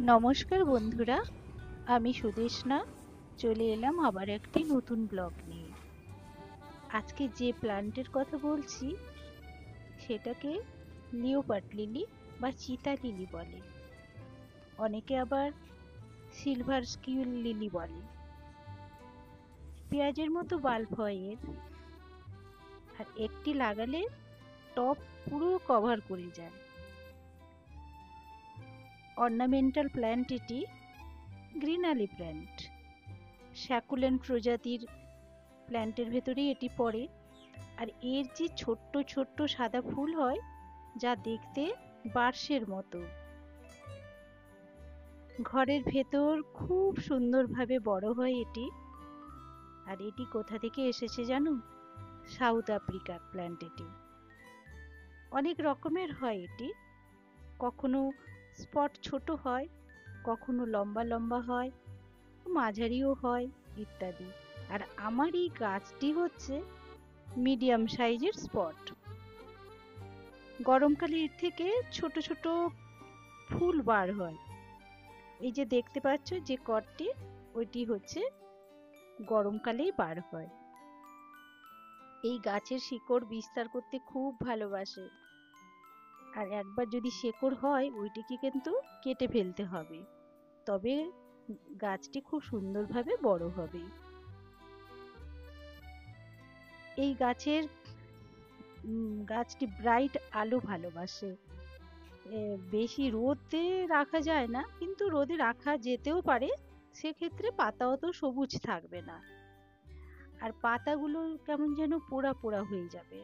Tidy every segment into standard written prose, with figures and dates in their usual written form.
নমস্কার বন্ধুরা, আমি সুদেষ্ণা চলে এলাম আবার একটি নতুন ব্লগ নিয়ে। আজকে যে প্ল্যান্টের কথা বলছি সেটাকে লিওপার্ড লিলি বা চিতা লিলি বলে, অনেকে আবার সিলভার স্কিউল লিলি বলে। পেঁয়াজের মতো বাল্ব হয় এর, আর একটি লাগালে টব পুরো কভার করে যায়। অর্নামেন্টাল প্ল্যান্ট এটি, গ্রিনারি প্ল্যান্ট, স্যাকুলেন্ট প্রজাতির প্ল্যান্টের ভেতরেই এটি পড়ে। আর এর যে ছোট্ট ছোট্ট সাদা ফুল হয় যা দেখতে বার্ষের মতো, ঘরের ভেতর খুব সুন্দরভাবে বড় হয় এটি। আর এটি কোথা থেকে এসেছে জানো? সাউথ আফ্রিকার প্ল্যান্ট এটি। অনেক রকমের হয় এটি, কখনো স্পট ছোট হয়, কখনো লম্বা লম্বা হয়, মাঝারিও হয় ইত্যাদি। আর আমার এই গাছটি হচ্ছে মিডিয়াম সাইজের স্পট। গরমকালে এর থেকে ছোট ছোট ফুল বার হয়। এই যে দেখতে পাচ্ছ যে কটটি, ওইটি হচ্ছে গরমকালেই বার হয়। এই গাছের শিকড় বিস্তার করতে খুব ভালোবাসে, আর একবার যদি শেকড় হয় ওইটিকে কিন্তু কেটে ফেলতে হবে, তবে গাছটি খুব সুন্দরভাবে বড় হবে। এই গাছটি ব্রাইট আলো ভালোবাসে। বেশি রোদে রাখা যায় না, কিন্তু রোদে রাখা যেতেও পারে, সেক্ষেত্রে পাতাও তো সবুজ থাকবে না, আর পাতাগুলো কেমন যেন পোড়া পোড়া হয়ে যাবে।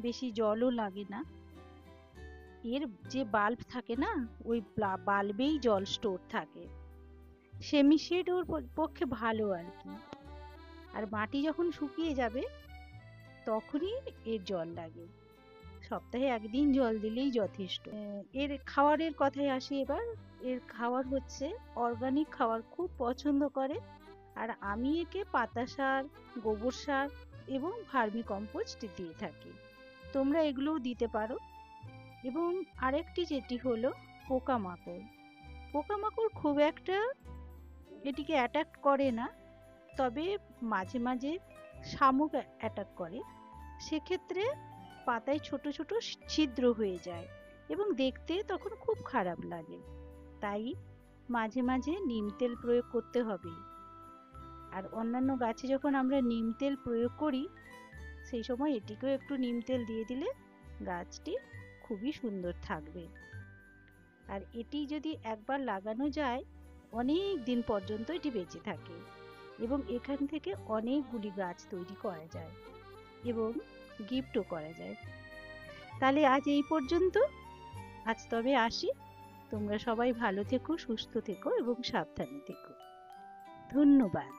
বেশি জলও লাগে না। এর যে বাল্ব থাকে না, ওই বাল্বেই জল স্টোর থাকে। সেমি শেড ওর পক্ষে ভালো আর কি। আর মাটি যখন শুকিয়ে যাবে তখনই এর জল লাগে, সপ্তাহে একদিন জল দিলেই যথেষ্ট। এর খাবারের কথায় আসি এবার। এর খাবার হচ্ছে অর্গানিক খাবার খুব পছন্দ করে, আর আমি একে পাতা সার, গোবর সার এবং ভার্মি কম্পোস্ট দিয়ে থাকি। তোমরা এগুলোও দিতে পারো। এবং আরেকটি যেটি হলো পোকামাকড়। পোকামাকড় খুব একটা এটিকে অ্যাটাক করে না, তবে মাঝে মাঝে শামুক অ্যাটাক করে। সেক্ষেত্রে পাতায় ছোট ছোট ছিদ্র হয়ে যায় এবং দেখতে তখন খুব খারাপ লাগে। তাই মাঝে মাঝে নিম তেল প্রয়োগ করতে হবে। আর অন্যান্য গাছে যখন আমরা নিম তেল প্রয়োগ করি, সেই সময় এটিকেও একটু নিম তেল দিয়ে দিলে গাছটি খুবই সুন্দর থাকবে। আর এটি যদি একবার লাগানো যায় অনেক দিন পর্যন্ত এটি বেঁচে থাকে, এবং এখান থেকে অনেকগুলি গাছ তৈরি করা যায় এবং গিফটও করা যায়। তাহলে আজ এই পর্যন্ত। আজ তবে আসি। তোমরা সবাই ভালো থেকো, সুস্থ থেকো এবং সাবধানে থেকো। ধন্যবাদ।